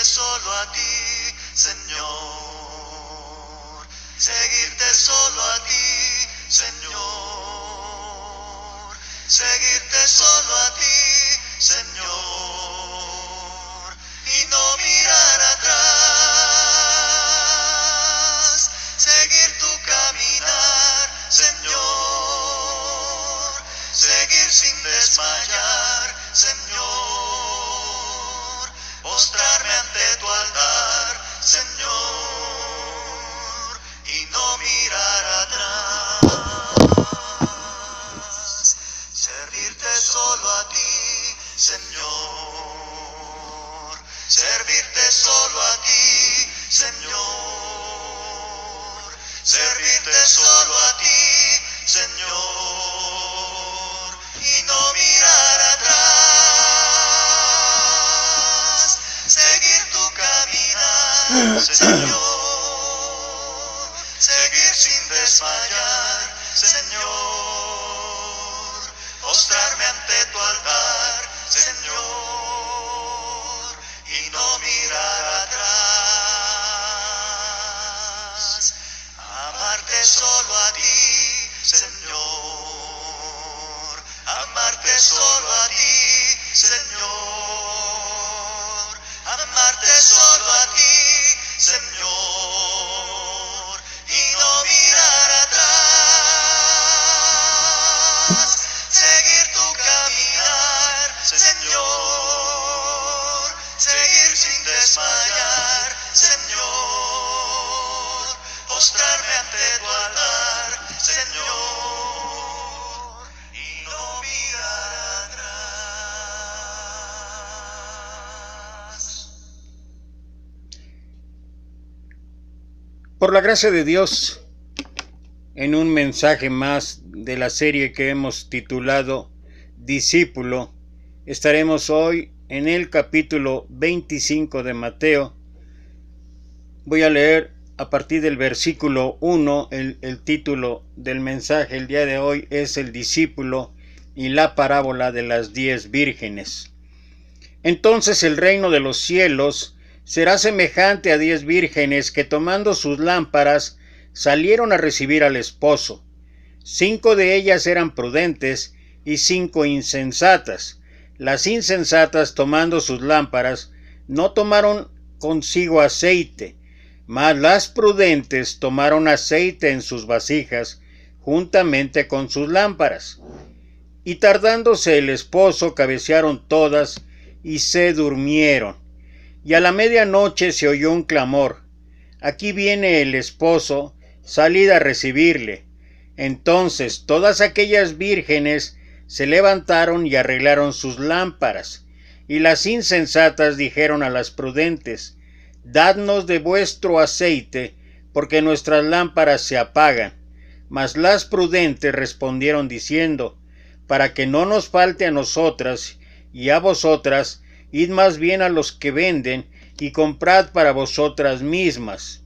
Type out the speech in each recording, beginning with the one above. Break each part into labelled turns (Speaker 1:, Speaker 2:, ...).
Speaker 1: solo a ti, Señor. Seguirte solo a ti, Señor. Seguirte solo a ti, Señor. Y no mirar atrás. Seguir tu caminar, Señor. Seguir sin desmayar, Señor. Postrarme ante tu altar, Señor. Y no mirar atrás. Servirte solo a ti, Señor. Servirte solo a ti, Señor. Servirte solo a ti, Señor. Y no mirar atrás. Seguir tu caminar, Señor. Seguir sin desmayar, Señor. Postrarme ante tu altar, Señor. Y no mirar atrás. Amarte solo a ti, Señor. Amarte solo a ti, Señor. Amarte solo a ti, Señor. Y no mirar atrás. Seguir tu caminar, Señor. Seguir sin desmayar, Señor. Postrarme ante tu altar, Señor. Y no mirar atrás.
Speaker 2: Por la gracia de Dios, en un mensaje más de la serie que hemos titulado Discípulo, estaremos hoy en el capítulo 25 de Mateo. Voy a leer a partir del versículo 1, el título del mensaje el día de hoy es El discípulo y la parábola de las 10 vírgenes. Entonces el reino de los cielos será semejante a 10 vírgenes que tomando sus lámparas salieron a recibir al esposo. 5 de ellas eran prudentes y 5 insensatas. Las insensatas, tomando sus lámparas, no tomaron consigo aceite, mas las prudentes tomaron aceite en sus vasijas, juntamente con sus lámparas. Y tardándose el esposo, cabecearon todas y se durmieron. Y a la medianoche se oyó un clamor: aquí viene el esposo, salid a recibirle. Entonces todas aquellas vírgenes se levantaron y arreglaron sus lámparas. Y las insensatas dijeron a las prudentes: dadnos de vuestro aceite, porque nuestras lámparas se apagan. Mas las prudentes respondieron diciendo: para que no nos falte a nosotras y a vosotras, id más bien a los que venden y comprad para vosotras mismas.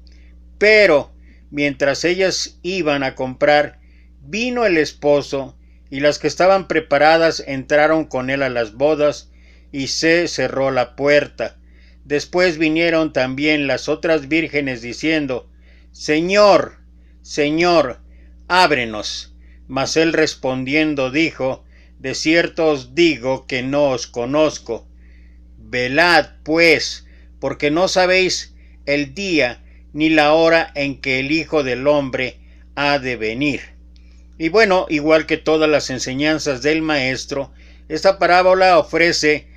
Speaker 2: Pero mientras ellas iban a comprar, vino el esposo, y las que estaban preparadas entraron con él a las bodas, y se cerró la puerta. Después vinieron también las otras vírgenes diciendo: Señor, Señor, ábrenos. Mas él respondiendo dijo: de cierto os digo que no os conozco. Velad, pues, porque no sabéis el día ni la hora en que el Hijo del Hombre ha de venir. Y bueno, igual que todas las enseñanzas del Maestro, esta parábola ofrece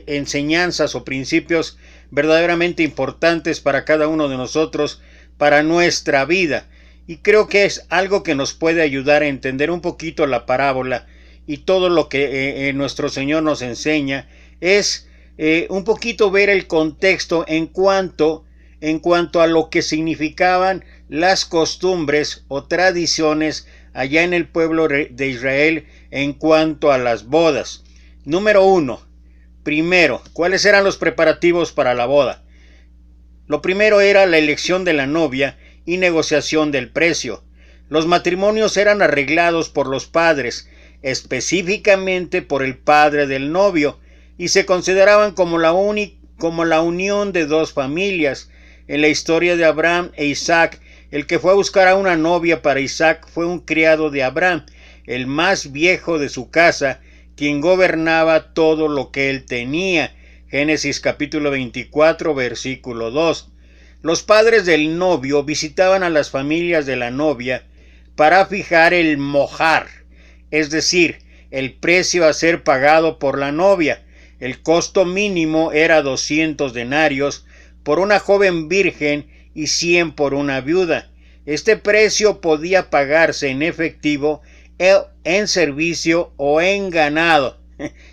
Speaker 2: enseñanzas o principios verdaderamente importantes para cada uno de nosotros, para nuestra vida. Y creo que es algo que nos puede ayudar a entender un poquito la parábola y todo lo que nuestro Señor nos enseña. Es un poquito ver el contexto en cuanto a lo que significaban las costumbres o tradiciones allá en el pueblo de Israel en cuanto a las bodas. Número 1. Primero, ¿cuáles eran los preparativos para la boda? Lo primero era la elección de la novia y negociación del precio. Los matrimonios eran arreglados por los padres, específicamente por el padre del novio, y se consideraban como como la unión de dos familias. En la historia de Abraham e Isaac, el que fue a buscar a una novia para Isaac fue un criado de Abraham, el más viejo de su casa, quien gobernaba todo lo que él tenía. Génesis capítulo 24, versículo 2. Los padres del novio visitaban a las familias de la novia para fijar el mojar, es decir, el precio a ser pagado por la novia. El costo mínimo era 200 denarios por una joven virgen y 100 por una viuda. Este precio podía pagarse en efectivo, en servicio o en ganado.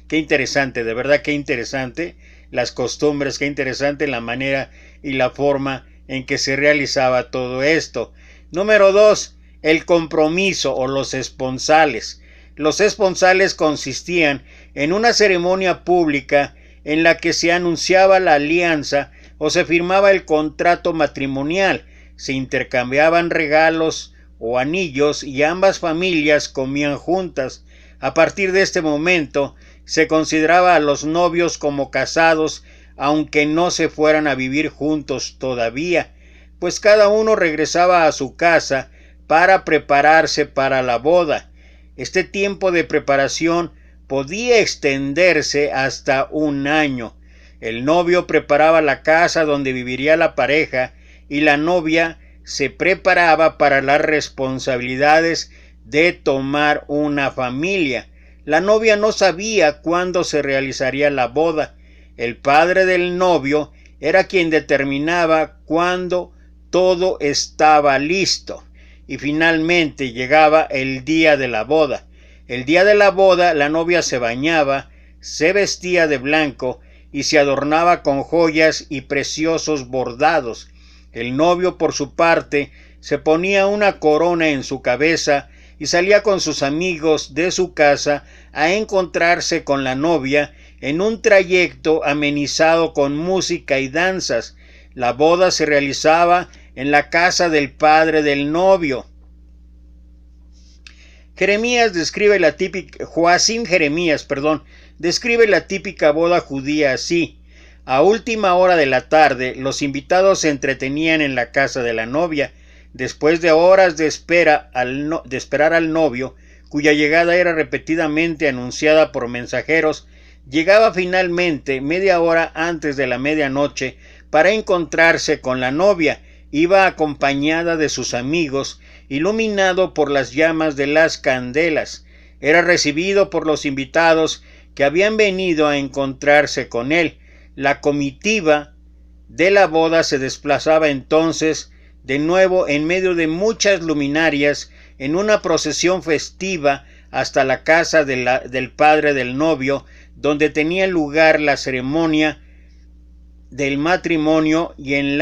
Speaker 2: Qué interesante, de verdad qué interesante las costumbres, qué interesante la manera y la forma en que se realizaba todo esto. Número 2, el compromiso o los esponsales. Los esponsales consistían en una ceremonia pública en la que se anunciaba la alianza o se firmaba el contrato matrimonial, se intercambiaban regalos o anillos y ambas familias comían juntas. A partir de este momento se consideraba a los novios como casados, aunque no se fueran a vivir juntos todavía, pues cada uno regresaba a su casa para prepararse para la boda. Este tiempo de preparación podía extenderse hasta un año. El novio preparaba la casa donde viviría la pareja y la novia se preparaba para las responsabilidades de tomar una familia. La novia no sabía cuándo se realizaría la boda. El padre del novio era quien determinaba cuándo todo estaba listo. Y finalmente llegaba el día de la boda. El día de la boda la novia se bañaba, se vestía de blanco y se adornaba con joyas y preciosos bordados. El novio, por su parte, se ponía una corona en su cabeza y salía con sus amigos de su casa a encontrarse con la novia en un trayecto amenizado con música y danzas. La boda se realizaba en la casa del padre del novio. Joacim Jeremías describe la típica boda judía así: a última hora de la tarde, los invitados se entretenían en la casa de la novia. Después de horas de esperar al novio, cuya llegada era repetidamente anunciada por mensajeros, llegaba finalmente media hora antes de la medianoche para encontrarse con la novia. Iba acompañada de sus amigos, iluminado por las llamas de las candelas. Era recibido por los invitados que habían venido a encontrarse con él. La comitiva de la boda se desplazaba entonces de nuevo en medio de muchas luminarias en una procesión festiva hasta la casa del padre del novio, donde tenía lugar la ceremonia del matrimonio y el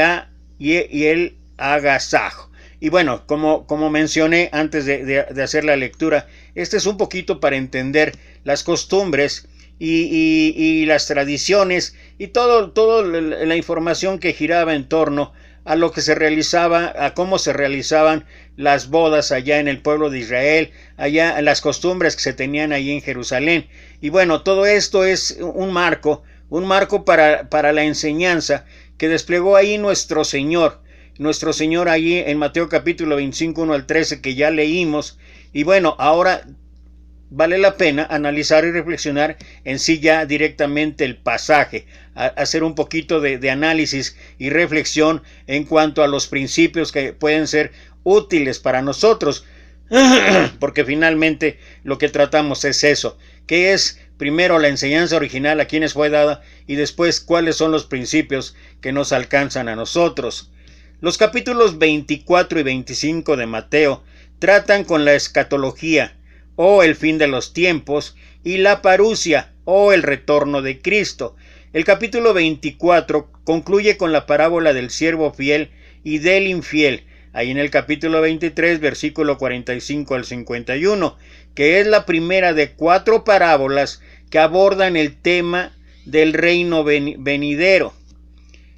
Speaker 2: agasajo. Y bueno, como mencioné antes de hacer la lectura, este es un poquito para entender las costumbres y las tradiciones y todo la información que giraba en torno a lo que se realizaba, a cómo se realizaban las bodas allá en el pueblo de Israel, allá las costumbres que se tenían allí en Jerusalén. Y bueno, todo esto es un marco para la enseñanza que desplegó ahí nuestro Señor allí en Mateo capítulo 25, 1 al 13, que ya leímos. Y bueno, ahora vale la pena analizar y reflexionar en sí ya directamente el pasaje, hacer un poquito de análisis y reflexión en cuanto a los principios que pueden ser útiles para nosotros, porque finalmente lo que tratamos es eso, que es primero la enseñanza original a quienes fue dada y después cuáles son los principios que nos alcanzan a nosotros. Los capítulos 24 y 25 de Mateo tratan con la escatología, o el fin de los tiempos, y la parusia, o el retorno de Cristo. El capítulo 24 concluye con la parábola del siervo fiel y del infiel, ahí en el capítulo 23, versículo 45 al 51, que es la primera de 4 parábolas que abordan el tema del reino venidero.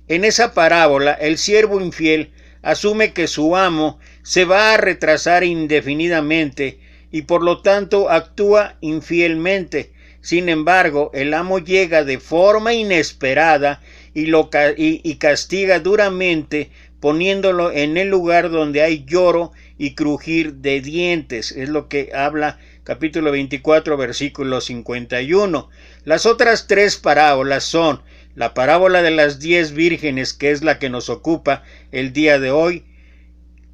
Speaker 2: En esa parábola, el siervo infiel asume que su amo se va a retrasar indefinidamente y por lo tanto actúa infielmente. Sin embargo, el amo llega de forma inesperada y castiga duramente, poniéndolo en el lugar donde hay lloro y crujir de dientes. Es lo que habla capítulo 24, versículo 51. Las otras tres parábolas son la parábola de las 10 vírgenes, que es la que nos ocupa el día de hoy,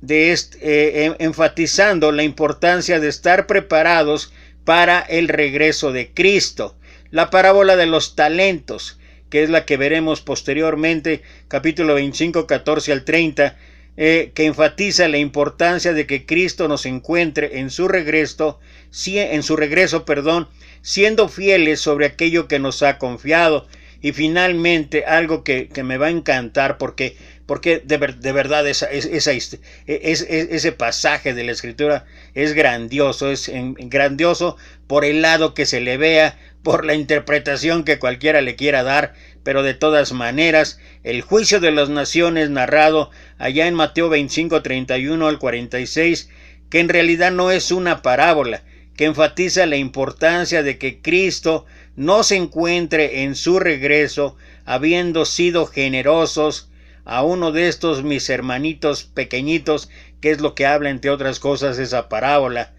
Speaker 2: enfatizando la importancia de estar preparados para el regreso de Cristo. La parábola de los talentos, que es la que veremos posteriormente, capítulo 25, 14 al 30, que enfatiza la importancia de que Cristo nos encuentre en su regreso, siendo fieles sobre aquello que nos ha confiado. Y finalmente, algo que me va a encantar, porque de verdad ese pasaje de la Escritura es grandioso, grandioso por el lado que se le vea, por la interpretación que cualquiera le quiera dar, pero de todas maneras, el juicio de las naciones narrado allá en Mateo 25, 31 al 46, que en realidad no es una parábola, que enfatiza la importancia de que Cristo no se encuentre en su regreso habiendo sido generosos a uno de estos mis hermanitos pequeñitos, que es lo que habla entre otras cosas esa parábola.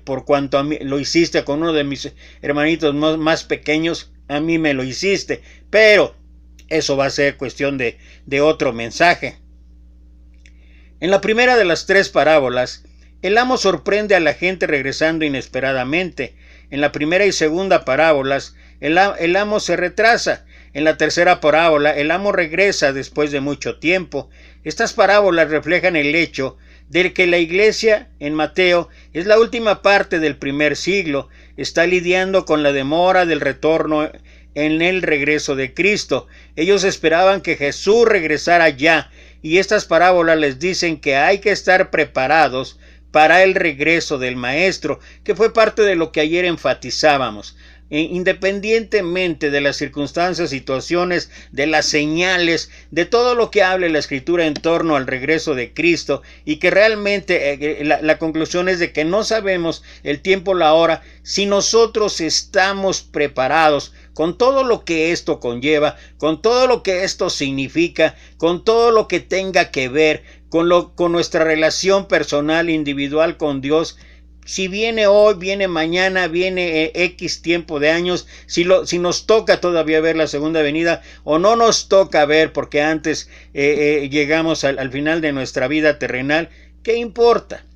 Speaker 2: Por cuanto a mí lo hiciste con uno de mis hermanitos más pequeños, a mí me lo hiciste, pero eso va a ser cuestión de otro mensaje. En la primera de las tres parábolas, el amo sorprende a la gente regresando inesperadamente. En la primera y segunda parábolas, el amo se retrasa. En la tercera parábola, el amo regresa después de mucho tiempo. Estas parábolas reflejan el hecho de que la iglesia en Mateo es la última parte del primer siglo. Está lidiando con la demora del retorno en el regreso de Cristo. Ellos esperaban que Jesús regresara ya, y estas parábolas les dicen que hay que estar preparados para el regreso del Maestro, que fue parte de lo que ayer enfatizábamos. Independientemente de las circunstancias, situaciones, de las señales, de todo lo que hable la Escritura en torno al regreso de Cristo, y que realmente la conclusión es de que no sabemos el tiempo, la hora, si nosotros estamos preparados con todo lo que esto conlleva, con todo lo que esto significa, con todo lo que tenga que ver con nuestra relación personal, individual con Dios. Si viene hoy, viene mañana, viene X tiempo de años, si nos toca todavía ver la segunda venida o no nos toca ver porque antes llegamos al final de nuestra vida terrenal, ¿qué importa?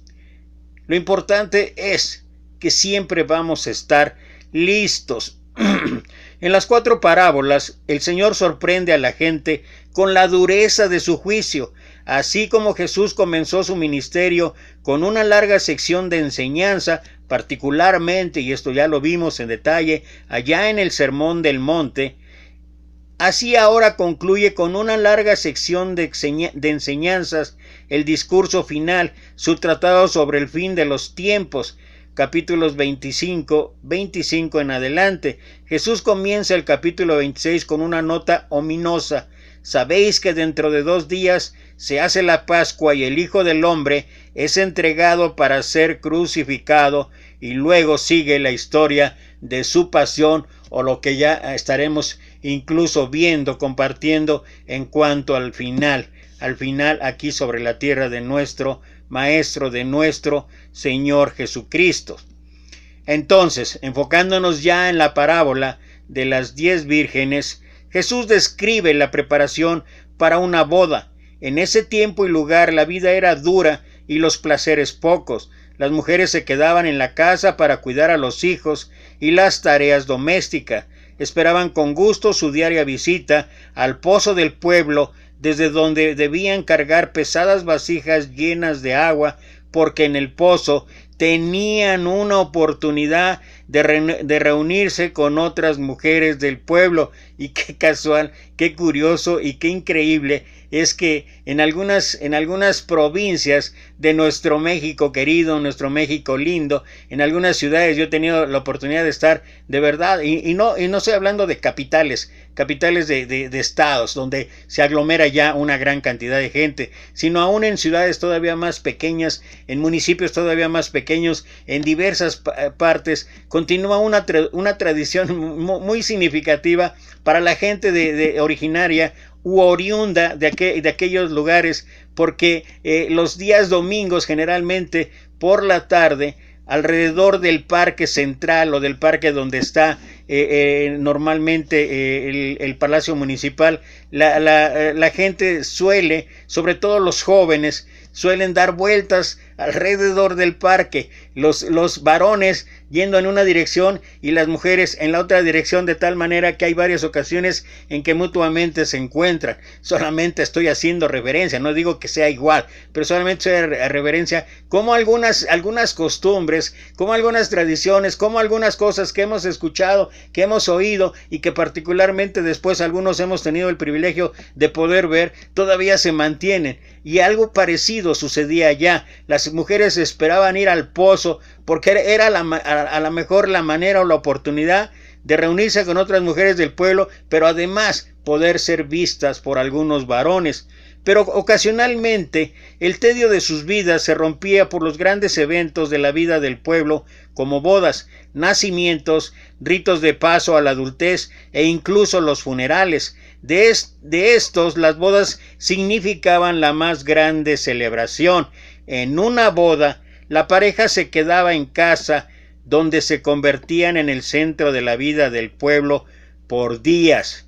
Speaker 2: Lo importante es que siempre vamos a estar listos. En las cuatro parábolas, el Señor sorprende a la gente con la dureza de su juicio. Así como Jesús comenzó su ministerio con una larga sección de enseñanza, particularmente, y esto ya lo vimos en detalle, allá en el Sermón del Monte, así ahora concluye con una larga sección de enseñanzas el discurso final, su tratado sobre el fin de los tiempos, capítulos 25 en adelante. Jesús comienza el capítulo 26 con una nota ominosa. Sabéis que dentro de 2 días se hace la Pascua y el Hijo del Hombre es entregado para ser crucificado, y luego sigue la historia de su pasión, o lo que ya estaremos incluso viendo, compartiendo en cuanto al final aquí sobre la tierra de nuestro Maestro, de nuestro Señor Jesucristo. Entonces, enfocándonos ya en la parábola de las 10 vírgenes, Jesús describe la preparación para una boda. En ese tiempo y lugar la vida era dura y los placeres pocos. Las mujeres se quedaban en la casa para cuidar a los hijos y las tareas domésticas. Esperaban con gusto su diaria visita al pozo del pueblo, desde donde debían cargar pesadas vasijas llenas de agua, porque en el pozo tenían una oportunidad de reunirse con otras mujeres del pueblo. Y qué casual, qué curioso y qué increíble es que en algunas provincias de nuestro México querido, nuestro México lindo, en algunas ciudades yo he tenido la oportunidad de estar de verdad, y no estoy hablando de capitales de estados donde se aglomera ya una gran cantidad de gente, sino aún en ciudades todavía más pequeñas, en municipios todavía más pequeños, en diversas partes, continúa una tradición muy significativa para la gente originaria u oriunda de aquellos lugares, porque los días domingos generalmente por la tarde, alrededor del parque central o del parque donde está normalmente el Palacio Municipal, la gente suele, sobre todo los jóvenes, suelen dar vueltas alrededor del parque, los varones yendo en una dirección y las mujeres en la otra dirección, de tal manera que hay varias ocasiones en que mutuamente se encuentran. Solamente estoy haciendo reverencia, no digo que sea igual, pero solamente estoy reverencia como algunas costumbres, como algunas tradiciones, como algunas cosas que hemos escuchado, que hemos oído y que particularmente después algunos hemos tenido el privilegio de poder ver, todavía se mantienen. Y algo parecido sucedía allá. Las mujeres esperaban ir al pozo porque era a lo mejor la manera o la oportunidad de reunirse con otras mujeres del pueblo, pero además poder ser vistas por algunos varones. Pero ocasionalmente el tedio de sus vidas se rompía por los grandes eventos de la vida del pueblo, como bodas, nacimientos, ritos de paso a la adultez e incluso los funerales. De estos, las bodas significaban la más grande celebración. En una boda, la pareja se quedaba en casa, donde se convertían en el centro de la vida del pueblo por días.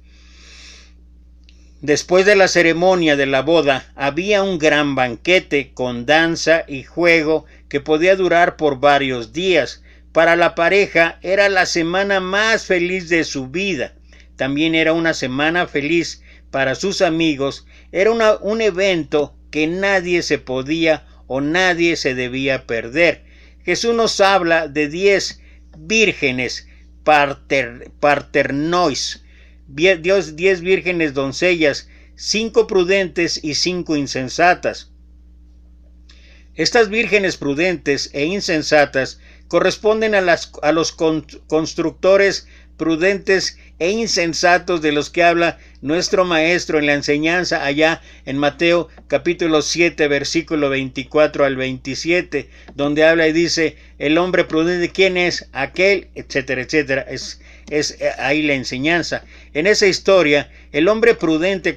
Speaker 2: Después de la ceremonia de la boda, había un gran banquete con danza y juego que podía durar por varios días. Para la pareja era la semana más feliz de su vida. También era una semana feliz para sus amigos. Era un evento que nadie se podía o nadie se debía perder. Jesús nos habla de 10 vírgenes paternois. 10 vírgenes doncellas, 5 prudentes y 5 insensatas. Estas vírgenes prudentes e insensatas corresponden a los constructores prudentes e insensatos de los que habla nuestro maestro en la enseñanza allá en Mateo capítulo 7 versículo 24 al 27, donde habla y dice: el hombre prudente, ¿quién es? Aquel, etcétera, etcétera. Es ahí la enseñanza. En esa historia, el hombre prudente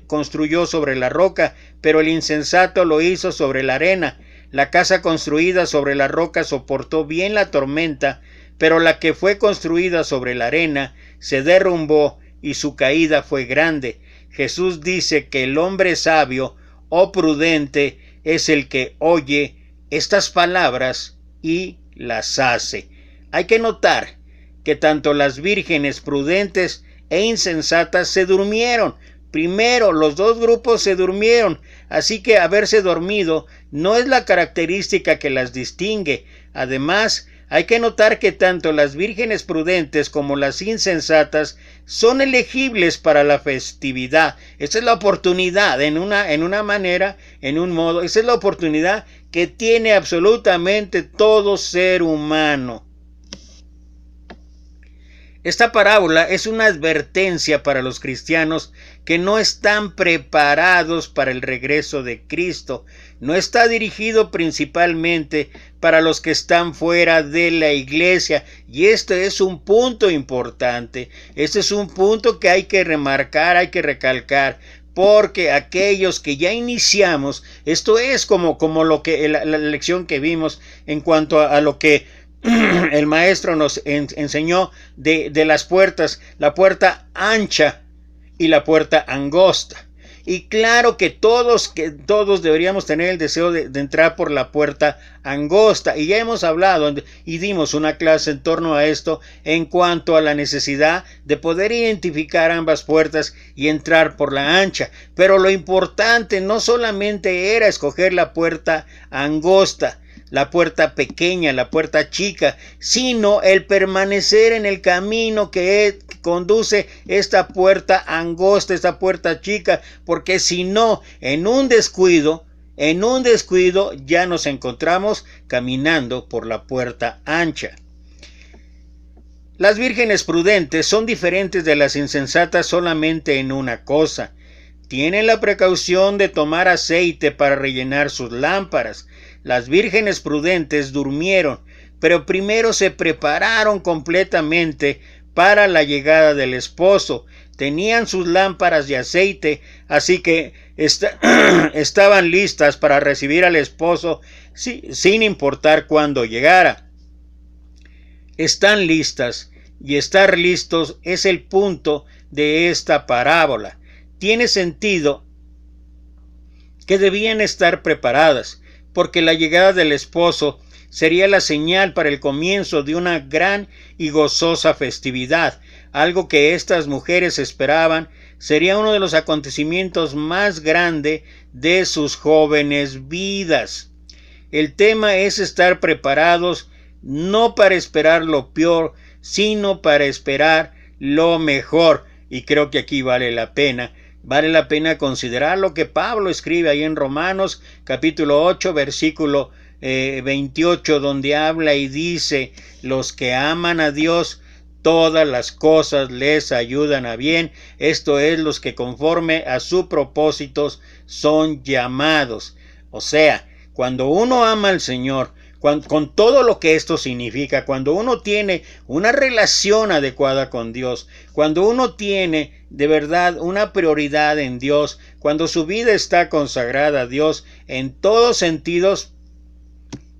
Speaker 2: construyó sobre la roca, pero el insensato lo hizo sobre la arena. La casa construida sobre la roca soportó bien la tormenta, pero la que fue construida sobre la arena se derrumbó y su caída fue grande. Jesús dice que el hombre sabio o prudente es el que oye estas palabras y las hace. Hay que notar que tanto las vírgenes prudentes e insensatas se durmieron. Primero, los dos grupos se durmieron, así que haberse dormido no es la característica que las distingue. Además, hay que notar que tanto las vírgenes prudentes como las insensatas son elegibles para la festividad. Esa es la oportunidad, en una manera, en un modo, esa es la oportunidad que tiene absolutamente todo ser humano. Esta parábola es una advertencia para los cristianos que no están preparados para el regreso de Cristo. No está dirigido principalmente para los que están fuera de la iglesia. Y este es un punto importante. Este es un punto que hay que remarcar, hay que recalcar. Porque aquellos que ya iniciamos, esto es como lo que la lección que vimos en cuanto a lo que el maestro nos enseñó de las puertas, la puerta ancha y la puerta angosta. Y claro que todos deberíamos tener el deseo de entrar por la puerta angosta. Y ya hemos hablado y dimos una clase en torno a esto en cuanto a la necesidad de poder identificar ambas puertas y entrar por la ancha. Pero lo importante no solamente era escoger la puerta angosta, la puerta pequeña, la puerta chica, sino el permanecer en el camino que conduce esta puerta angosta, esta puerta chica, porque si no, en un descuido ya nos encontramos caminando por la puerta ancha. Las vírgenes prudentes son diferentes de las insensatas solamente en una cosa: tienen la precaución de tomar aceite para rellenar sus lámparas. Las vírgenes prudentes durmieron, pero primero se prepararon completamente para la llegada del esposo. Tenían sus lámparas de aceite, así que estaban listas para recibir al esposo sin importar cuándo llegara. Están listas, y estar listos es el punto de esta parábola. Tiene sentido que debían estar preparadas, porque la llegada del esposo sería la señal para el comienzo de una gran y gozosa festividad. Algo que estas mujeres esperaban sería uno de los acontecimientos más grandes de sus jóvenes vidas. El tema es estar preparados no para esperar lo peor, sino para esperar lo mejor. Y creo que aquí vale la pena considerar lo que Pablo escribe ahí en Romanos capítulo 8 versículo 28, donde habla y dice: los que aman a Dios, todas las cosas les ayudan a bien, esto es, los que conforme a sus propósitos son llamados. O sea, cuando uno ama al Señor, con todo lo que esto significa, cuando uno tiene una relación adecuada con Dios, cuando uno tiene de verdad una prioridad en Dios, cuando su vida está consagrada a Dios en todos sentidos,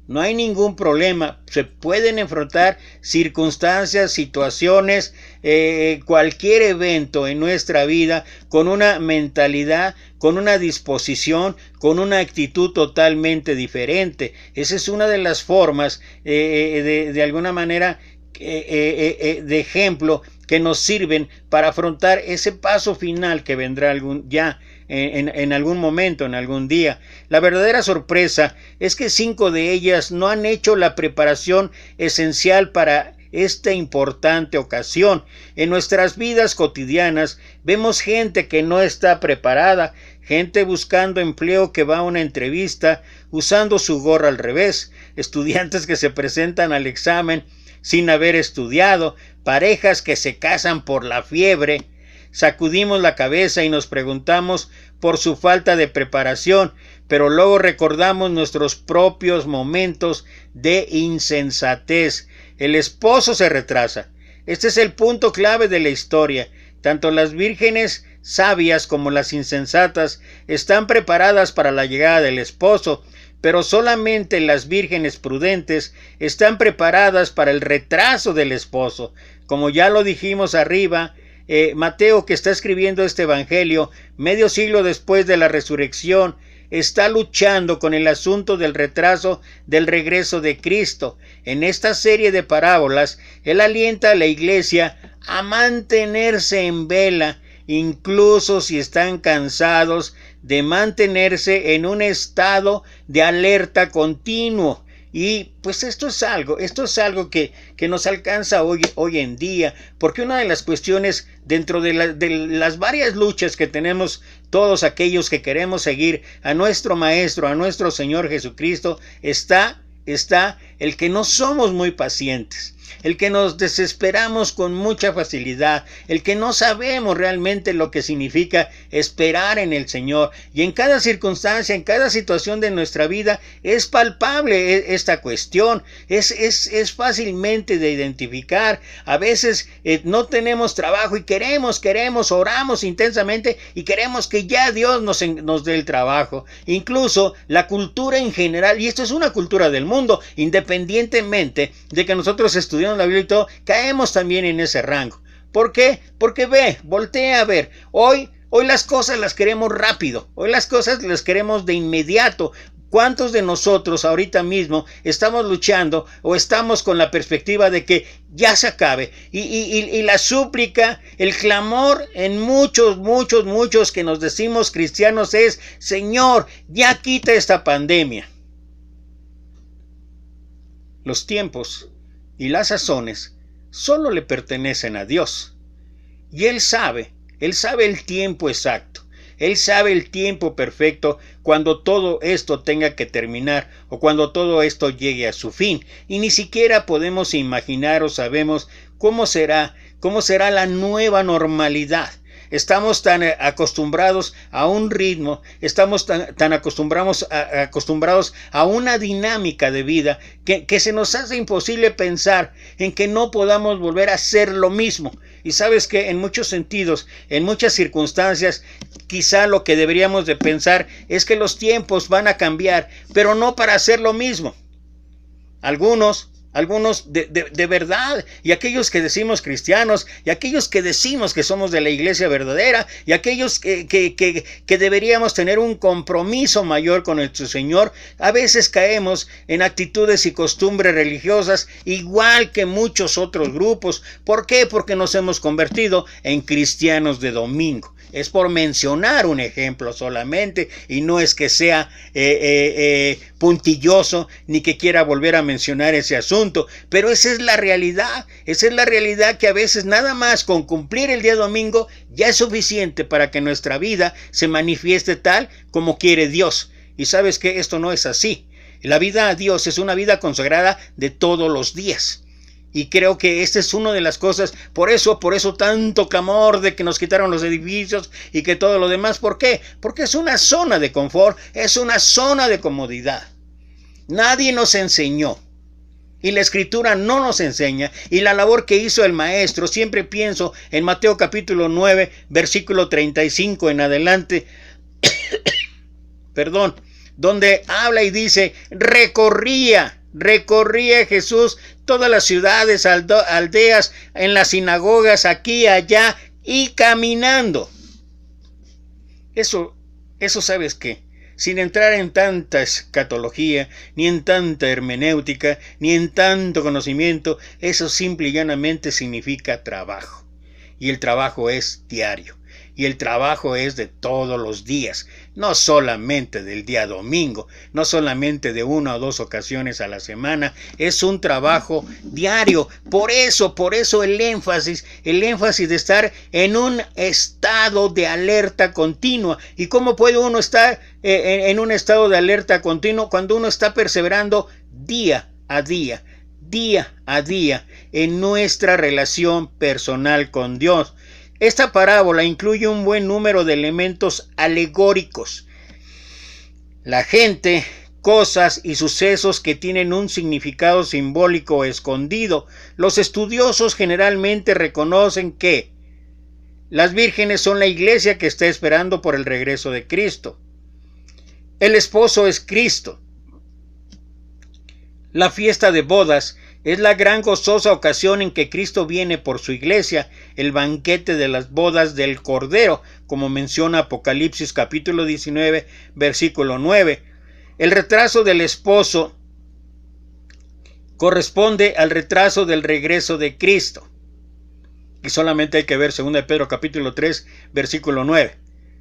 Speaker 2: no hay ningún problema. Se pueden enfrentar circunstancias, situaciones, cualquier evento en nuestra vida con una mentalidad, con una disposición, con una actitud totalmente diferente. Esa es una de las formas, de alguna manera, de ejemplo que nos sirven para afrontar ese paso final que vendrá en algún momento, en algún día. La verdadera sorpresa es que 5 de ellas no han hecho la preparación esencial para esta importante ocasión. En nuestras vidas cotidianas vemos gente que no está preparada, gente buscando empleo que va a una entrevista usando su gorra al revés, estudiantes que se presentan al examen sin haber estudiado, parejas que se casan por la fiebre. Sacudimos la cabeza y nos preguntamos por su falta de preparación, pero luego recordamos nuestros propios momentos de insensatez. El esposo se retrasa. Este es el punto clave de la historia. Tanto las vírgenes sabias como las insensatas están preparadas para la llegada del esposo, pero solamente las vírgenes prudentes están preparadas para el retraso del esposo. Como ya lo dijimos arriba, Mateo, que está escribiendo este evangelio medio siglo después de la resurrección, está luchando con el asunto del retraso del regreso de Cristo. En esta serie de parábolas, él alienta a la iglesia a mantenerse en vela, incluso si están cansados de mantenerse en un estado de alerta continuo. Y pues esto es algo que nos alcanza hoy en día, porque una de las cuestiones dentro de las varias luchas que tenemos todos aquellos que queremos seguir a nuestro Maestro, a nuestro Señor Jesucristo, está el que no somos muy pacientes, el que nos desesperamos con mucha facilidad, el que no sabemos realmente lo que significa esperar en el Señor. Y en cada circunstancia, en cada situación de nuestra vida es palpable esta cuestión, es fácilmente de identificar. A veces no tenemos trabajo y queremos, oramos intensamente y queremos que ya Dios nos dé el trabajo. Incluso la cultura en general, y esto es una cultura del mundo, independientemente de que nosotros estudiamos la Biblia y todo, caemos también en ese rango. ¿Por qué? Porque voltea a ver. Hoy las cosas las queremos rápido. Hoy las cosas las queremos de inmediato. ¿Cuántos de nosotros ahorita mismo estamos luchando o estamos con la perspectiva de que ya se acabe? Y la súplica, el clamor en muchos que nos decimos cristianos es: Señor, ya quita esta pandemia. Los tiempos y las sazones solo le pertenecen a Dios. Y Él sabe el tiempo exacto. Él sabe el tiempo perfecto cuando todo esto tenga que terminar o cuando todo esto llegue a su fin. Y ni siquiera podemos imaginar o sabemos cómo será la nueva normalidad. estamos tan acostumbrados a un ritmo, estamos tan acostumbrados a una dinámica de vida que se nos hace imposible pensar en que no podamos volver a hacer lo mismo. Y sabes que en muchos sentidos, en muchas circunstancias, quizá lo que deberíamos de pensar es que los tiempos van a cambiar, pero no para hacer lo mismo. Algunos de verdad, y aquellos que decimos cristianos, y aquellos que decimos que somos de la iglesia verdadera, y aquellos que deberíamos tener un compromiso mayor con nuestro Señor, a veces caemos en actitudes y costumbres religiosas igual que muchos otros grupos. ¿Por qué? Porque nos hemos convertido en cristianos de domingo. Es por mencionar un ejemplo solamente, y no es que sea puntilloso ni que quiera volver a mencionar ese asunto, pero esa es la realidad que a veces nada más con cumplir el día domingo ya es suficiente para que nuestra vida se manifieste tal como quiere Dios. Y sabes que esto no es así. La vida a Dios es una vida consagrada de todos los días. Y creo que esta es una de las cosas, por eso tanto clamor de que nos quitaron los edificios y que todo lo demás. ¿Por qué? Porque es una zona de confort, es una zona de comodidad. Nadie nos enseñó, y la Escritura no nos enseña, y la labor que hizo el Maestro, siempre pienso en Mateo capítulo 9, versículo 35 en adelante, donde habla y dice, recorría Jesús todas las ciudades, aldeas, en las sinagogas, aquí, allá, y caminando. Eso ¿sabes qué? Sin entrar en tanta escatología, ni en tanta hermenéutica, ni en tanto conocimiento, eso simple y llanamente significa trabajo. Y el trabajo es diario. Y el trabajo es de todos los días, no solamente del día domingo, no solamente de una o dos ocasiones a la semana, es un trabajo diario. Por eso el énfasis de estar en un estado de alerta continua. ¿Y cómo puede uno estar en un estado de alerta continuo cuando uno está perseverando día a día en nuestra relación personal con Dios? Esta parábola incluye un buen número de elementos alegóricos. La gente, cosas y sucesos que tienen un significado simbólico escondido. Los estudiosos generalmente reconocen que las vírgenes son la iglesia que está esperando por el regreso de Cristo. El esposo es Cristo. La fiesta de bodas es la gran gozosa ocasión en que Cristo viene por su iglesia, el banquete de las bodas del Cordero, como menciona Apocalipsis capítulo 19, versículo 9. El retraso del esposo corresponde al retraso del regreso de Cristo. Y solamente hay que ver 2 de Pedro capítulo 3, versículo 9.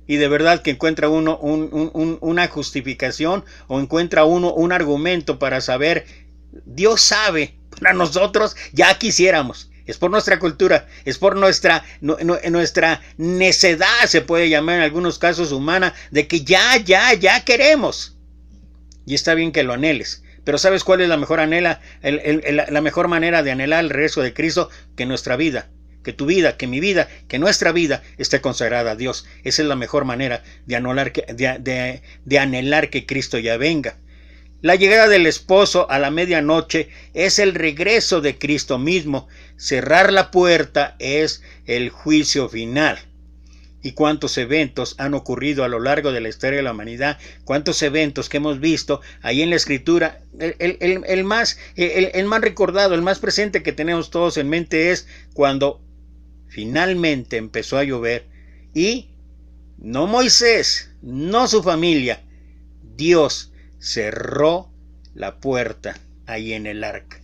Speaker 2: Y de verdad que encuentra uno una justificación, o encuentra uno un argumento para saber. Dios sabe. Para nosotros ya quisiéramos. Es por nuestra cultura, es por nuestra necedad, se puede llamar en algunos casos humana, de que ya queremos. Y está bien que lo anheles. Pero ¿sabes cuál es la mejor la mejor manera de anhelar el regreso de Cristo? Que nuestra vida, que tu vida, que mi vida, que nuestra vida esté consagrada a Dios. Esa es la mejor manera de anhelar que Cristo ya venga. La llegada del esposo a la medianoche es el regreso de Cristo mismo. Cerrar la puerta es el juicio final. ¿Y cuántos eventos han ocurrido a lo largo de la historia de la humanidad? ¿Cuántos eventos que hemos visto ahí en la Escritura? El más recordado, el más presente que tenemos todos en mente es cuando finalmente empezó a llover y no Moisés, no su familia, Dios cerró la puerta ahí en el arca.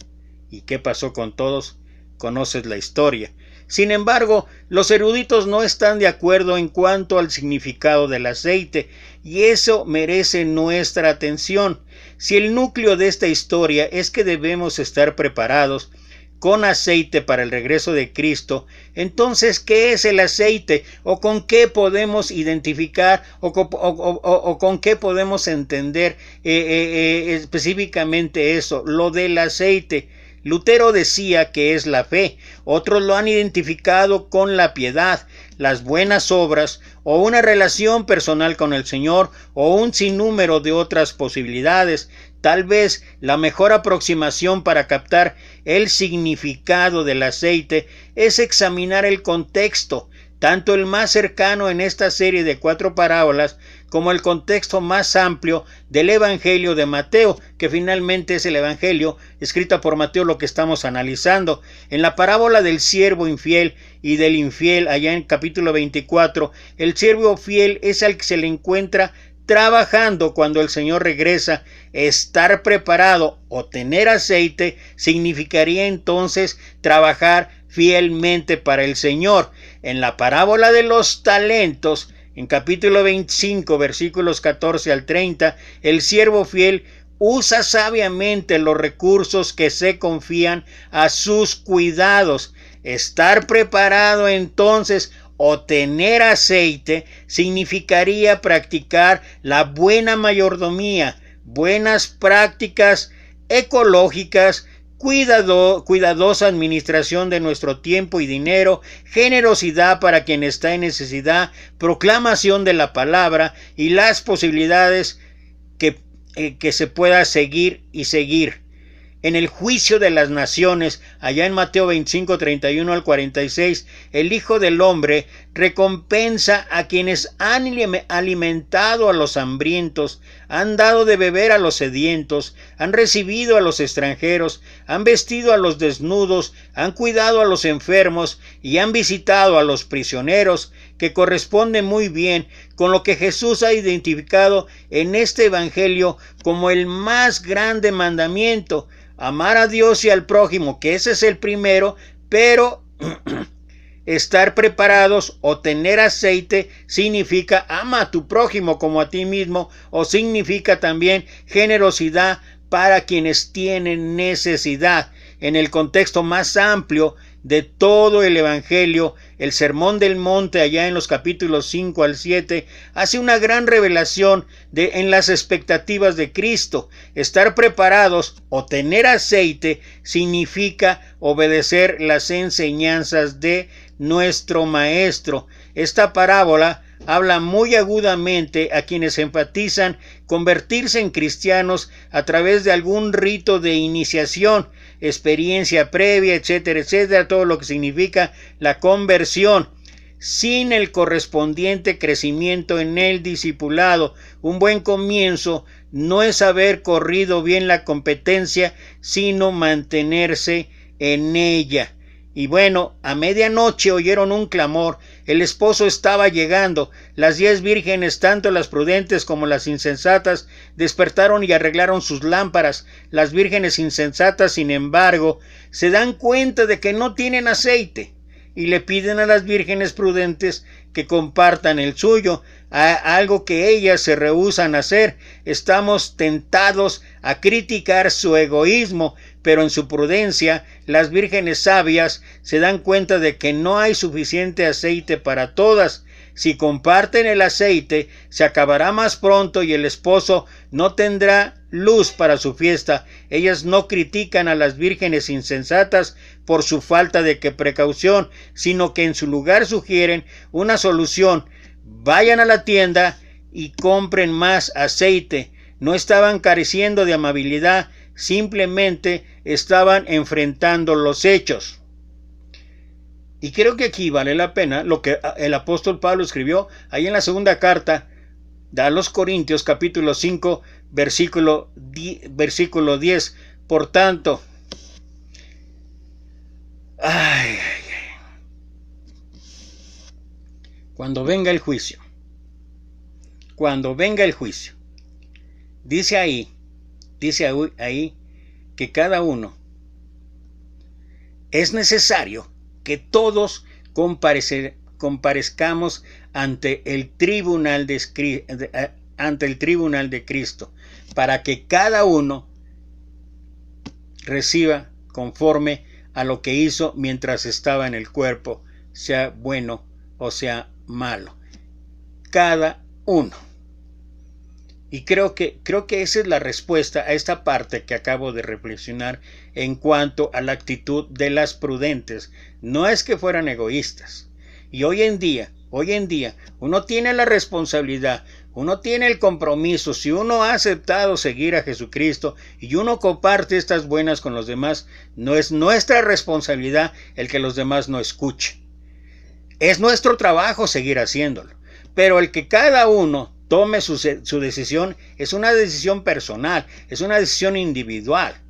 Speaker 2: ¿Y qué pasó con todos? Conoces la historia. Sin embargo, los eruditos no están de acuerdo en cuanto al significado del aceite, y eso merece nuestra atención. Si el núcleo de esta historia es que debemos estar preparados con aceite para el regreso de Cristo, entonces, ¿qué es el aceite? ¿O con qué podemos identificar o con qué podemos entender específicamente eso? Lo del aceite. Lutero decía que es la fe, otros lo han identificado con la piedad. las buenas obras o una relación personal con el Señor o un sinnúmero de otras posibilidades. Tal vez la mejor aproximación para captar el significado del aceite es examinar el contexto, tanto el más cercano en esta serie de 4 parábolas como el contexto más amplio del Evangelio de Mateo, que finalmente es el Evangelio escrito por Mateo lo que estamos analizando. En la parábola del siervo infiel y del infiel, allá en capítulo 24, el siervo fiel es al que se le encuentra trabajando cuando el Señor regresa. Estar preparado o tener aceite significaría entonces trabajar fielmente para el Señor. En la parábola de los talentos, en capítulo 25, versículos 14 al 30, el siervo fiel usa sabiamente los recursos que se confían a sus cuidados. Estar preparado entonces o tener aceite significaría practicar la buena mayordomía, buenas prácticas ecológicas, cuidadosa administración de nuestro tiempo y dinero, generosidad para quien está en necesidad, proclamación de la palabra y las posibilidades que se pueda seguir y seguir. En el juicio de las naciones, allá en Mateo 25, 31 al 46, el Hijo del Hombre recompensa a quienes han alimentado a los hambrientos, han dado de beber a los sedientos, han recibido a los extranjeros, han vestido a los desnudos, han cuidado a los enfermos y han visitado a los prisioneros, que corresponde muy bien con lo que Jesús ha identificado en este Evangelio como el más grande mandamiento: amar a Dios y al prójimo, que ese es el primero, pero estar preparados o tener aceite significa ama a tu prójimo como a ti mismo, o significa también generosidad para quienes tienen necesidad. En el contexto más amplio de todo el Evangelio, el Sermón del Monte, allá en los capítulos 5 al 7, hace una gran revelación en las expectativas de Cristo. Estar preparados o tener aceite significa obedecer las enseñanzas de nuestro Maestro. Esta parábola habla muy agudamente a quienes enfatizan convertirse en cristianos a través de algún rito de iniciación, experiencia previa, etcétera, etcétera, todo lo que significa la conversión, sin el correspondiente crecimiento en el discipulado. Un buen comienzo no es haber corrido bien la competencia, sino mantenerse en ella. Y bueno, a medianoche oyeron un clamor. El esposo estaba llegando. Las 10 vírgenes, tanto las prudentes como las insensatas, despertaron y arreglaron sus lámparas. Las vírgenes insensatas, sin embargo, se dan cuenta de que no tienen aceite y le piden a las vírgenes prudentes que compartan el suyo, algo que ellas se rehúsan a hacer. Estamos tentados a criticar su egoísmo, pero en su prudencia, las vírgenes sabias se dan cuenta de que no hay suficiente aceite para todas. Si comparten el aceite, se acabará más pronto y el esposo no tendrá luz para su fiesta. Ellas no critican a las vírgenes insensatas por su falta de precaución, sino que en su lugar sugieren una solución: vayan a la tienda y compren más aceite. No estaban careciendo de amabilidad, simplemente estaban enfrentando los hechos. Y creo que aquí vale la pena lo que el apóstol Pablo escribió ahí en la segunda carta a los Corintios, capítulo 5, versículo 10. Por tanto, cuando venga el juicio, dice ahí que cada uno es necesario que todos comparezcamos ante el tribunal de Cristo, para que cada uno reciba conforme a lo que hizo mientras estaba en el cuerpo, sea bueno o sea malo. Cada uno. Y creo que esa es la respuesta a esta parte que acabo de reflexionar en cuanto a la actitud de las prudentes. No es que fueran egoístas Y hoy en día, uno tiene la responsabilidad, uno tiene el compromiso, si uno ha aceptado seguir a Jesucristo y uno comparte estas buenas con los demás, no es nuestra responsabilidad el que los demás no escuchen. Es nuestro trabajo seguir haciéndolo, pero el que cada uno tome su decisión es una decisión personal, es una decisión individual.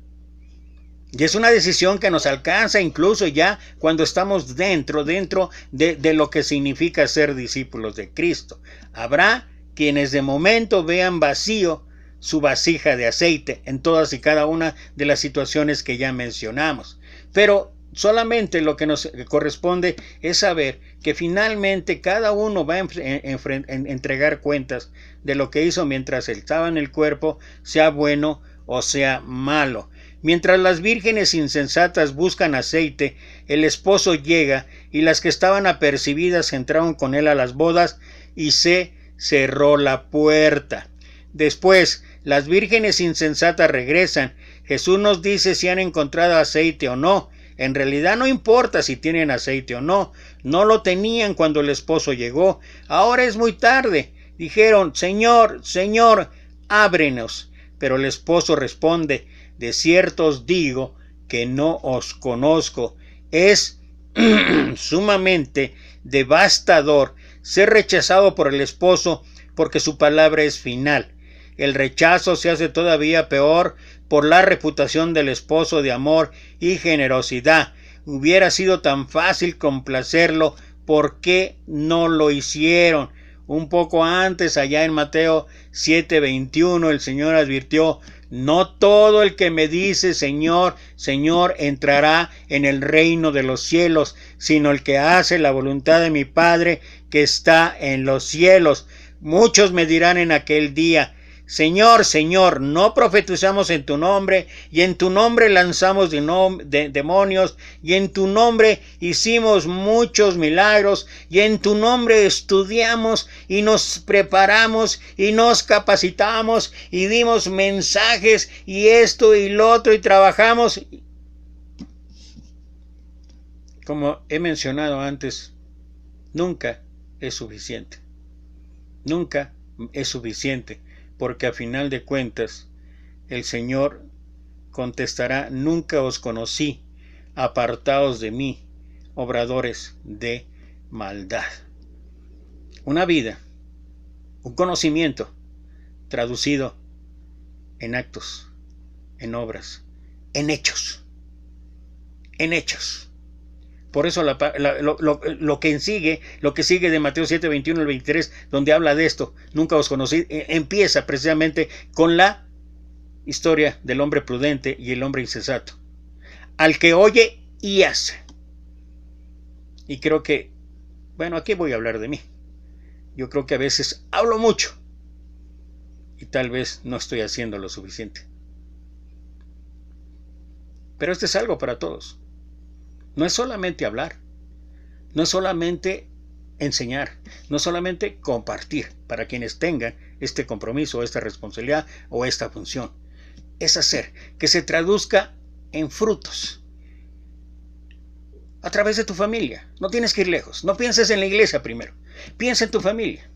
Speaker 2: Y es una decisión que nos alcanza incluso ya cuando estamos dentro de lo que significa ser discípulos de Cristo. Habrá quienes de momento vean vacío su vasija de aceite en todas y cada una de las situaciones que ya mencionamos. Pero solamente lo que nos corresponde es saber que finalmente cada uno va a entregar cuentas de lo que hizo mientras estaba en el cuerpo, sea bueno o sea malo. Mientras las vírgenes insensatas buscan aceite, el esposo llega y las que estaban apercibidas entraron con él a las bodas y se cerró la puerta. Después, las vírgenes insensatas regresan. Jesús nos dice si han encontrado aceite o no. En realidad no importa si tienen aceite o no. No lo tenían cuando el esposo llegó. Ahora es muy tarde. Dijeron, Señor, Señor, ábrenos. Pero el esposo responde, de cierto os digo que no os conozco. Es sumamente devastador ser rechazado por el esposo porque su palabra es final. El rechazo se hace todavía peor por la reputación del esposo de amor y generosidad. Hubiera sido tan fácil complacerlo, ¿por qué no lo hicieron? Un poco antes, allá en Mateo 7:21, el Señor advirtió, no todo el que me dice Señor, Señor entrará en el reino de los cielos, sino el que hace la voluntad de mi Padre que está en los cielos. Muchos me dirán en aquel día, Señor, Señor, no profetizamos en tu nombre, y en tu nombre lanzamos demonios, y en tu nombre hicimos muchos milagros, y en tu nombre estudiamos, y nos preparamos, y nos capacitamos, y dimos mensajes, y esto y lo otro, y trabajamos. Como he mencionado antes, nunca es suficiente. Nunca es suficiente. Porque a final de cuentas el Señor contestará, nunca os conocí, apartaos de mí, obradores de maldad. Una vida, un conocimiento traducido en actos, en obras, en hechos. Por eso lo que sigue de Mateo 7:21 al 23, donde habla de esto, nunca os conocí, empieza precisamente con la historia del hombre prudente y el hombre insensato, al que oye y hace. Y creo que, bueno, aquí voy a hablar de mí. Yo creo que a veces hablo mucho y tal vez no estoy haciendo lo suficiente. Pero esto es algo para todos. No es solamente hablar, no es solamente enseñar, no es solamente compartir para quienes tengan este compromiso, esta responsabilidad o esta función. Es hacer que se traduzca en frutos a través de tu familia. No tienes que ir lejos, no pienses en la iglesia primero, piensa en tu familia.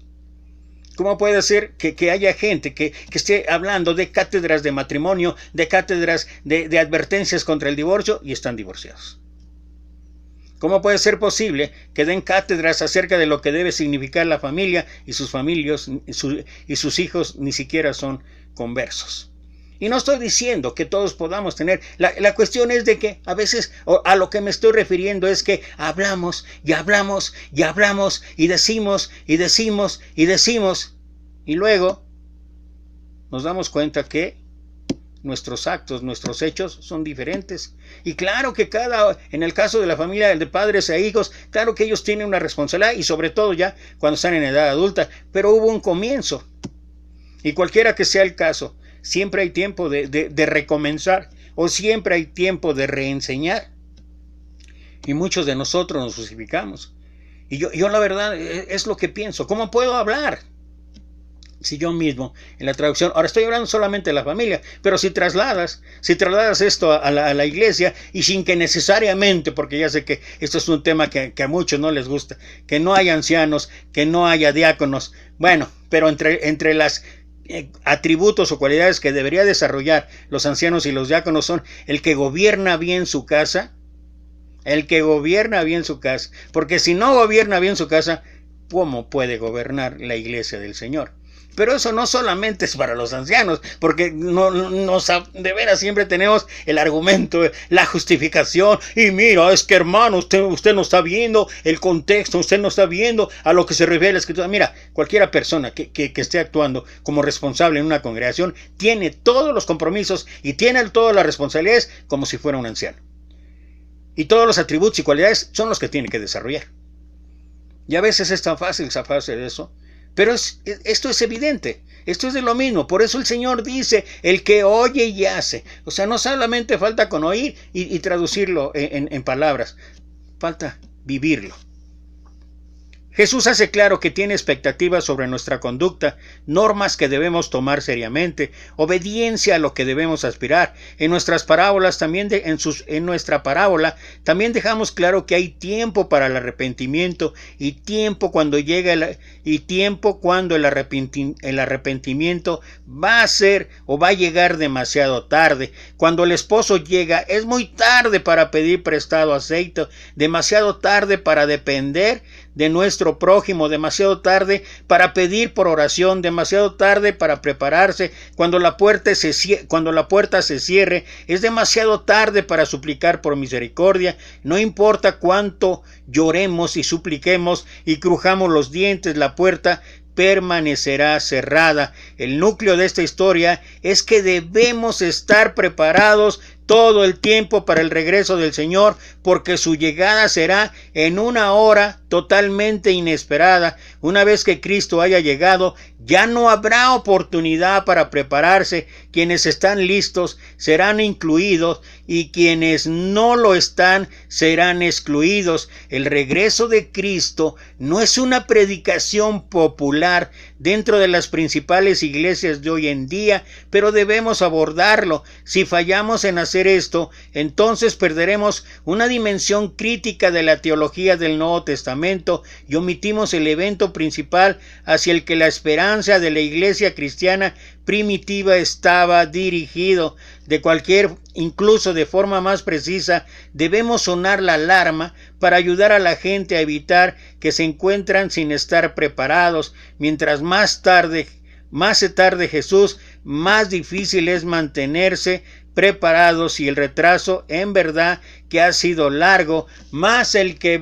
Speaker 2: ¿Cómo puede ser que haya gente que esté hablando de cátedras de matrimonio, de cátedras de advertencias contra el divorcio y están divorciados? ¿Cómo puede ser posible que den cátedras acerca de lo que debe significar la familia y sus familias y sus hijos ni siquiera son conversos? Y no estoy diciendo que todos podamos tener. La cuestión es de que a veces, a lo que me estoy refiriendo es que hablamos y hablamos y hablamos y decimos y decimos y decimos y luego nos damos cuenta que nuestros actos, nuestros hechos son diferentes. Y claro que en el caso de la familia de padres e hijos, claro que ellos tienen una responsabilidad y sobre todo ya cuando están en edad adulta, pero hubo un comienzo. Y cualquiera que sea el caso, siempre hay tiempo de recomenzar o siempre hay tiempo de reenseñar. Y muchos de nosotros nos justificamos. Y yo la verdad es lo que pienso. ¿Cómo puedo hablar? Si yo mismo, en la traducción, ahora estoy hablando solamente de la familia, pero si trasladas esto a la iglesia, y sin que necesariamente, porque ya sé que esto es un tema que a muchos no les gusta, que no haya ancianos, que no haya diáconos, bueno, pero entre las atributos o cualidades que debería desarrollar los ancianos y los diáconos son el que gobierna bien su casa, porque si no gobierna bien su casa, ¿cómo puede gobernar la iglesia del Señor? Pero eso no solamente es para los ancianos, porque de veras siempre tenemos el argumento, la justificación, y mira, es que hermano, usted no está viendo el contexto, usted no está viendo a lo que se refiere a la Escritura. Mira, cualquiera persona que esté actuando como responsable en una congregación tiene todos los compromisos y tiene todas las responsabilidades como si fuera un anciano. Y todos los atributos y cualidades son los que tiene que desarrollar. Y a veces es tan fácil zafarse de eso. Pero esto es evidente, esto es de lo mismo. Por eso el Señor dice, el que oye y hace. O sea, no solamente falta con oír y traducirlo en palabras, falta vivirlo. Jesús hace claro que tiene expectativas sobre nuestra conducta, normas que debemos tomar seriamente, obediencia a lo que debemos aspirar. En nuestras parábolas también en nuestra parábola también dejamos claro que hay tiempo para el arrepentimiento y tiempo cuando el arrepentimiento va a llegar demasiado tarde. Cuando el esposo llega, es muy tarde para pedir prestado aceite, demasiado tarde para depender de nuestro prójimo, demasiado tarde para pedir por oración, demasiado tarde para prepararse. Cuando la puerta se cierre, es demasiado tarde para suplicar por misericordia. No importa cuánto lloremos y supliquemos y crujamos los dientes, la puerta permanecerá cerrada. El núcleo de esta historia es que debemos estar preparados todo el tiempo para el regreso del Señor, porque su llegada será en una hora totalmente inesperada. Una vez que Cristo haya llegado, ya no habrá oportunidad para prepararse. Quienes están listos serán incluidos y quienes no lo están serán excluidos. El regreso de Cristo no es una predicación popular dentro de las principales iglesias de hoy en día, pero debemos abordarlo. Si fallamos en hacer esto, entonces perderemos una dimensión crítica de la teología del Nuevo Testamento y omitimos el evento principal hacia el que la esperanza de la iglesia cristiana primitiva estaba dirigido. Incluso de forma más precisa, debemos sonar la alarma para ayudar a la gente a evitar que se encuentran sin estar preparados. Mientras más se tarde Jesús, más difícil es mantenerse preparados, y el retraso en verdad que ha sido largo, más el que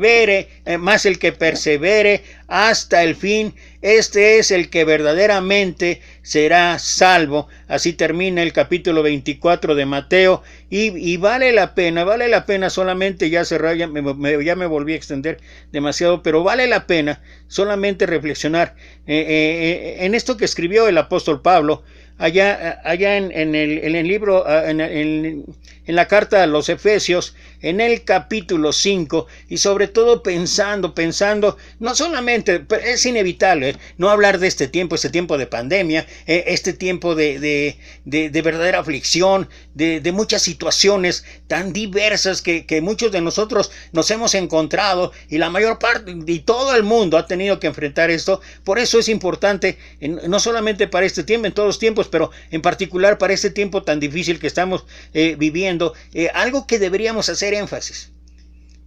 Speaker 2: persevere hasta el fin, este es el que verdaderamente será salvo. Así termina el capítulo 24 de Mateo, y vale la pena solamente, ya cerrar, ya me volví a extender demasiado, pero vale la pena solamente reflexionar en esto que escribió el apóstol Pablo allá en el libro, en la carta a los Efesios, en el capítulo 5, y sobre todo pensando, no solamente, es inevitable no hablar de este tiempo de pandemia, este tiempo de verdadera aflicción, de muchas situaciones tan diversas que muchos de nosotros nos hemos encontrado, y la mayor parte y todo el mundo ha tenido que enfrentar esto. Por eso es importante, no solamente para este tiempo, en todos los tiempos, pero en particular para este tiempo tan difícil que estamos viviendo, algo que deberíamos hacer énfasis.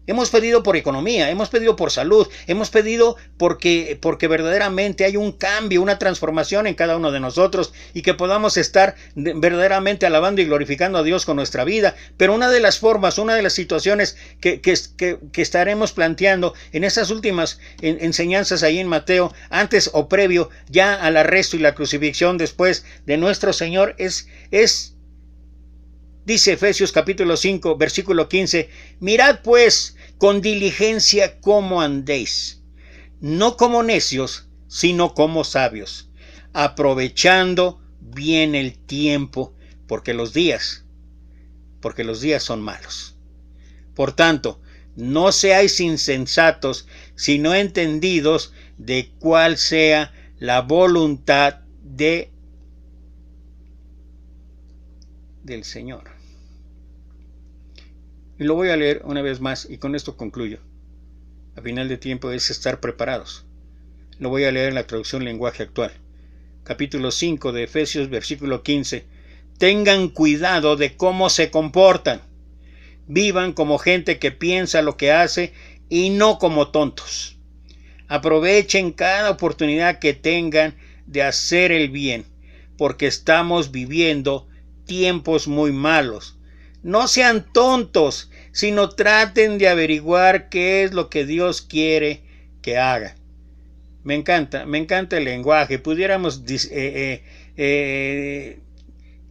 Speaker 2: Hemos pedido por economía, hemos pedido por salud, hemos pedido porque verdaderamente hay un cambio, una transformación en cada uno de nosotros, y que podamos estar verdaderamente alabando y glorificando a Dios con nuestra vida. Pero una de las formas, una de las situaciones que estaremos planteando en esas últimas enseñanzas ahí en Mateo, antes o previo ya al arresto y la crucifixión después de nuestro Señor, dice Efesios capítulo 5, versículo 15, mirad pues con diligencia cómo andéis, no como necios, sino como sabios, aprovechando bien el tiempo, porque los días son malos. Por tanto, no seáis insensatos, sino entendidos de cuál sea la voluntad del Señor. Y lo voy a leer una vez más y con esto concluyo. A final de tiempo es estar preparados. Lo voy a leer en la traducción lenguaje actual. Capítulo 5 de Efesios, versículo 15. Tengan cuidado de cómo se comportan. Vivan como gente que piensa lo que hace y no como tontos. Aprovechen cada oportunidad que tengan de hacer el bien, porque estamos viviendo tiempos muy malos. No sean tontos, sino traten de averiguar qué es lo que Dios quiere que hagan. Me encanta el lenguaje. Pudiéramos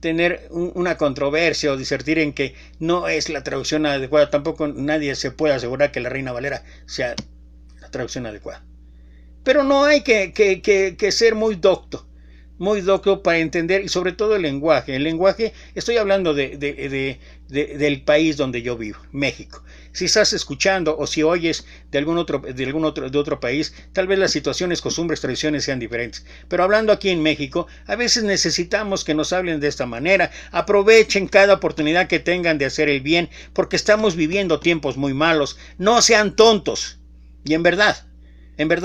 Speaker 2: tener una controversia o disertir en que no es la traducción adecuada. Tampoco nadie se puede asegurar que la Reina Valera sea la traducción adecuada. Pero no hay que ser muy docto para entender, y sobre todo el lenguaje. El lenguaje, estoy hablando del país donde yo vivo, México. Si estás escuchando o si oyes de otro país, tal vez las situaciones, costumbres, tradiciones sean diferentes. Pero hablando aquí en México, a veces necesitamos que nos hablen de esta manera. Aprovechen cada oportunidad que tengan de hacer el bien, porque estamos viviendo tiempos muy malos. No sean tontos. Y en verdad,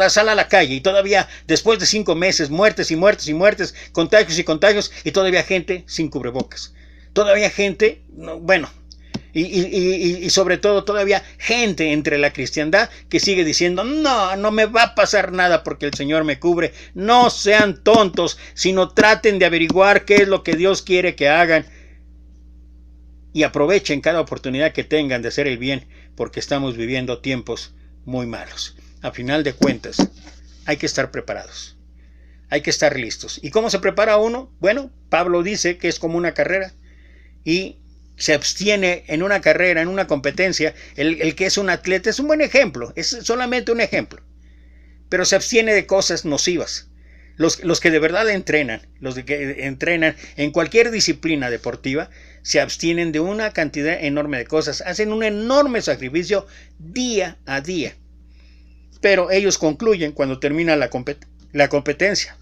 Speaker 2: sal a la calle y todavía después de 5 meses, muertes, contagios y todavía gente sin cubrebocas. Todavía gente, y sobre todo todavía gente entre la cristiandad que sigue diciendo, no me va a pasar nada porque el Señor me cubre. No sean tontos, sino traten de averiguar qué es lo que Dios quiere que hagan. Y aprovechen cada oportunidad que tengan de hacer el bien, porque estamos viviendo tiempos muy malos. A final de cuentas, hay que estar preparados. Hay que estar listos. ¿Y cómo se prepara uno? Bueno, Pablo dice que es como una carrera y se abstiene en una carrera, en una competencia. El que es un atleta es un buen ejemplo, es solamente un ejemplo. Pero se abstiene de cosas nocivas. Los que de verdad entrenan, los que entrenan en cualquier disciplina deportiva, se abstienen de una cantidad enorme de cosas. Hacen un enorme sacrificio día a día. Pero ellos concluyen cuando termina la competencia.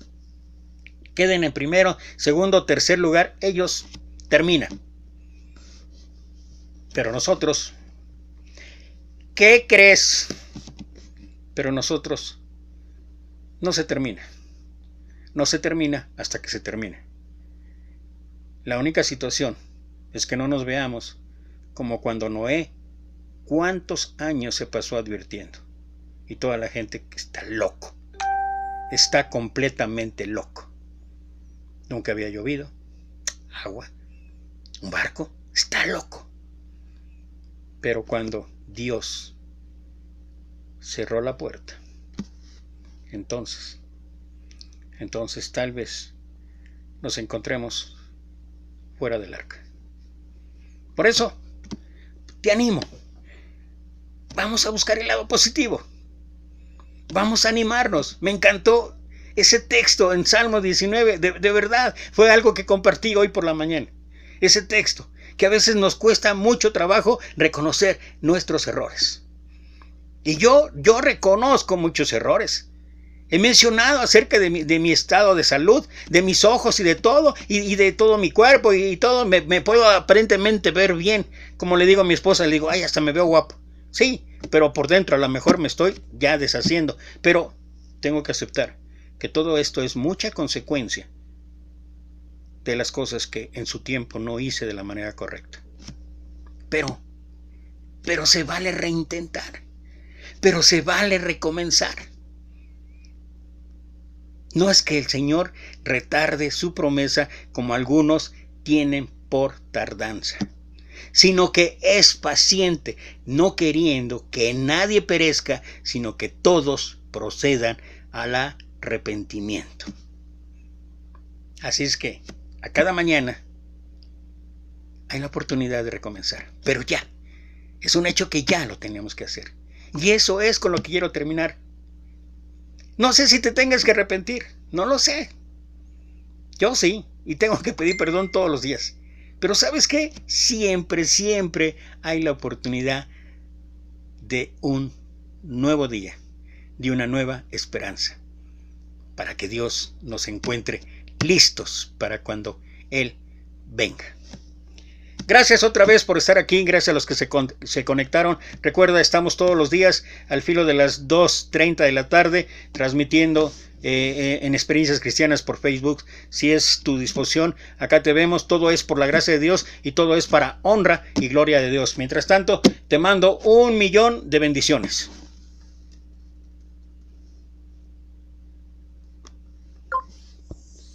Speaker 2: Queden en primero, segundo, tercer lugar, ellos terminan. Pero nosotros, ¿qué crees? Pero nosotros no se termina. No se termina hasta que se termine. La única situación es que no nos veamos como cuando Noé, ¿cuántos años se pasó advirtiendo? Y toda la gente que está loco, está completamente loco. Nunca había llovido, agua, un barco, está loco. Pero cuando Dios cerró la puerta, entonces tal vez nos encontremos fuera del arca. Por eso, te animo. Vamos a buscar el lado positivo. Vamos a animarnos. Me encantó ese texto en Salmo 19. De verdad, fue algo que compartí hoy por la mañana. Ese texto, que a veces nos cuesta mucho trabajo reconocer nuestros errores. Y yo reconozco muchos errores. He mencionado acerca de mi estado de salud, de mis ojos y de todo, y de todo mi cuerpo y todo. Me puedo aparentemente ver bien. Como le digo a mi esposa, le digo, ay, hasta me veo guapo. Sí, pero por dentro a lo mejor me estoy ya deshaciendo. Pero tengo que aceptar que todo esto es mucha consecuencia de las cosas que en su tiempo no hice de la manera correcta. Pero se vale reintentar. Pero se vale recomenzar. No es que el Señor retarde su promesa como algunos tienen por tardanza, sino que es paciente, no queriendo que nadie perezca, sino que todos procedan al arrepentimiento. Así es que a cada mañana hay la oportunidad de recomenzar, pero ya, es un hecho que ya lo tenemos que hacer. Y eso es con lo que quiero terminar. No sé si te tengas que arrepentir, no lo sé. Yo sí, y tengo que pedir perdón todos los días. Pero ¿sabes qué? Siempre hay la oportunidad de un nuevo día, de una nueva esperanza, para que Dios nos encuentre listos para cuando Él venga. Gracias otra vez por estar aquí, gracias a los que se conectaron. Recuerda, estamos todos los días al filo de las 2:30 de la tarde transmitiendo en Experiencias Cristianas por Facebook. Si es tu disposición, acá te vemos. Todo es por la gracia de Dios y todo es para honra y gloria de Dios. Mientras tanto, te mando 1,000,000 de bendiciones.